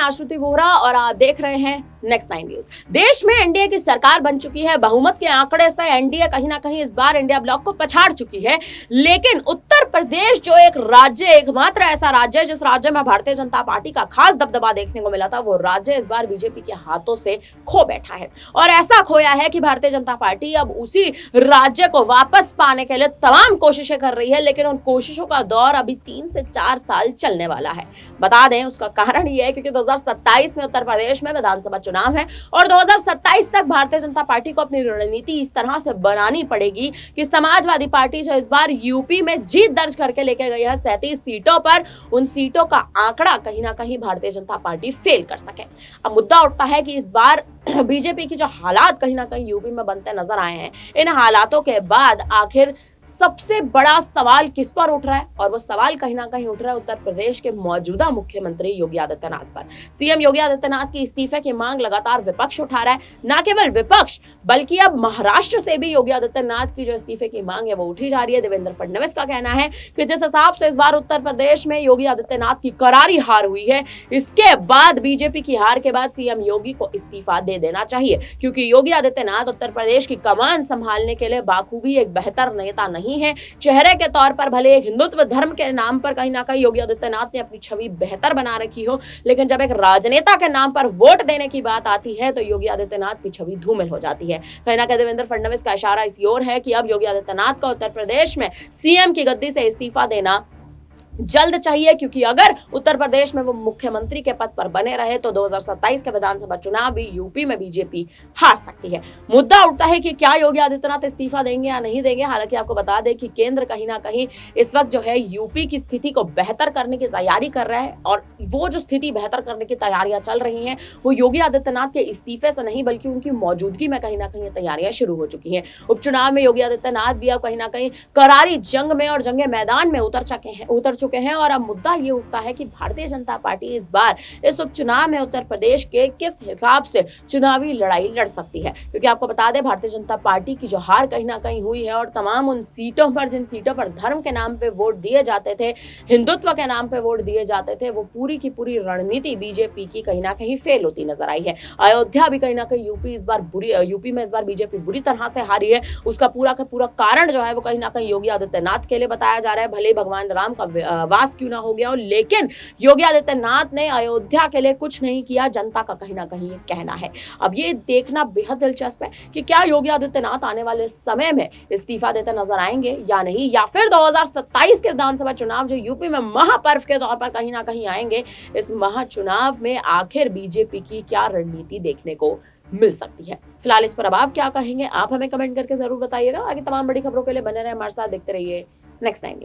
आश्रुति वोहरा और आप देख रहे हैं नेक्स्ट 9 न्यूज। देश में एनडीए की सरकार बन चुकी है। बहुमत के आंकड़े से एनडीए कहीं ना कहीं इस बार इंडिया ब्लॉक को पछाड़ चुकी है। लेकिन उत्तर प्रदेश जो एक राज्य, एकमात्र ऐसा राज्य है जिस राज्य में भारतीय जनता पार्टी का खास दबदबा देखने को मिला था, वो राज्य इस बार बीजेपी के हाथों से खो बैठा है। और ऐसा खोया है कि भारतीय जनता पार्टी अब उसी राज्य को वापस पाने के लिए तमाम कोशिशें कर रही है। लेकिन उन कोशिशों का दौर अभी 3 से 4 साल चलने वाला है। बता दें, उसका कारण यह है क्योंकि 2027 में उत्तर प्रदेश में विधानसभा चुनाव है और 2027 तक भारतीय जनता पार्टी को अपनी रणनीति इस तरह से बनानी पड़ेगी कि समाजवादी पार्टी जो इस बार यूपी में जीत दर्ज करके लेके गई है 37 सीटों पर, उन सीटों का आंकड़ा कहीं ना कहीं भारतीय जनता पार्टी फेल कर सके। अब मुद्दा उठता है कि इस बार बीजेपी की जो हालात कहीं ना कहीं यूपी में बनते नजर आए हैं, इन हालातों के बाद आखिर सबसे बड़ा सवाल किस पर उठ रहा है? और वो सवाल कहीं ना कहीं उठ रहा है उत्तर प्रदेश के मौजूदा मुख्यमंत्री योगी आदित्यनाथ पर। सीएम योगी आदित्यनाथ की इस्तीफे की मांग लगातार विपक्ष उठा रहा है। न केवल विपक्ष बल्कि अब महाराष्ट्र से भी योगी आदित्यनाथ की जो इस्तीफे की मांग है वो उठी जा रही है। देवेंद्र फडणवीस का कहना है कि जिस हिसाब से इस बार उत्तर प्रदेश में योगी आदित्यनाथ की करारी हार हुई है, इसके बाद बीजेपी की हार के बाद सीएम योगी को इस्तीफा दे देना चाहिए, क्योंकि योगी आदित्यनाथ उत्तर प्रदेश की कमान संभालने के लिए बाखूबी एक बेहतर नेता नहीं है। चेहरे के तौर पर भले एक हिंदुत्व धर्म के नाम पर कहीं ना कहीं योगी आदित्यनाथ ने अपनी छवि बेहतर बना रखी हो, लेकिन जब एक राजनेता के नाम पर वोट देने की बात आती है तो योगी आदित्यनाथ की छवि धूमिल हो जाती है। कहीं ना कहीं देवेंद्र फडणवीस का इशारा इस ओर है कि अब योगी आदित्यनाथ को उत्तर प्रदेश में सीएम की गद्दी से इस्तीफा देना जल्द चाहिए, क्योंकि अगर उत्तर प्रदेश में वो मुख्यमंत्री के पद पर बने रहे तो 2027 के विधानसभा चुनाव भी यूपी में बीजेपी हार सकती है। मुद्दा उठता है कि क्या योगी आदित्यनाथ इस्तीफा देंगे या नहीं देंगे। हालांकि आपको बता दें कि केंद्र कहीं ना कहीं इस वक्त जो है यूपी की स्थिति को बेहतर करने की तैयारी कर रहा है, और वो जो स्थिति बेहतर करने की तैयारियां चल रही हैं वो योगी आदित्यनाथ के इस्तीफे से नहीं बल्कि उनकी मौजूदगी में कहीं ना कहीं तैयारियां शुरू हो चुकी हैं। उपचुनाव में योगी आदित्यनाथ भी अब कहीं ना कहीं करारी जंग में और जंगे मैदान में उतर चुके हैं। और अब मुद्दा ये उठता है कि भारतीय जनता पार्टी इस बार इस उपचुनाव में उत्तर प्रदेश के किस हिसाब से चुनावी लड़ाई लड़ सकती है, क्योंकि आपको बता दें भारतीय जनता पार्टी की जो हार कहीं ना कहीं हुई है और तमाम उन सीटों पर जिन सीटों पर धर्म के नाम पे वोट दिए जाते थे, हिंदुत्व के नाम पे वोट दिए जाते थे, वो पूरी की पूरी रणनीति बीजेपी की कहीं ना कहीं फेल होती नजर आई है। अयोध्या भी कहीं ना कहीं यूपी में इस बार बीजेपी बुरी तरह से हारी है। उसका पूरा का पूरा कारण जो है वो कहीं ना कहीं योगी आदित्यनाथ के लिए बताया जा रहा है। भले भगवान राम का वास क्यों ना हो गया हो, लेकिन योगी आदित्यनाथ ने अयोध्या के लिए कुछ नहीं किया, जनता का कहीं ना कहीं ये कहना है। अब ये देखना बेहद दिलचस्प है कि क्या योगी आदित्यनाथ आने वाले समय में इस्तीफा देते नजर आएंगे या नहीं, या फिर 2027 के विधानसभा चुनाव जो यूपी में महापर्व के तौर पर कहीं ना कहीं आएंगे, इस महाचुनाव में आखिर बीजेपी की क्या रणनीति देखने को मिल सकती है। फिलहाल इस पर अब आप क्या कहेंगे, आप हमें कमेंट करके जरूर बताइएगा। आगे तमाम बड़ी खबरों के लिए बने रहे हमारे साथ, देखते रहिए नेक्स्ट 9 न्यूज।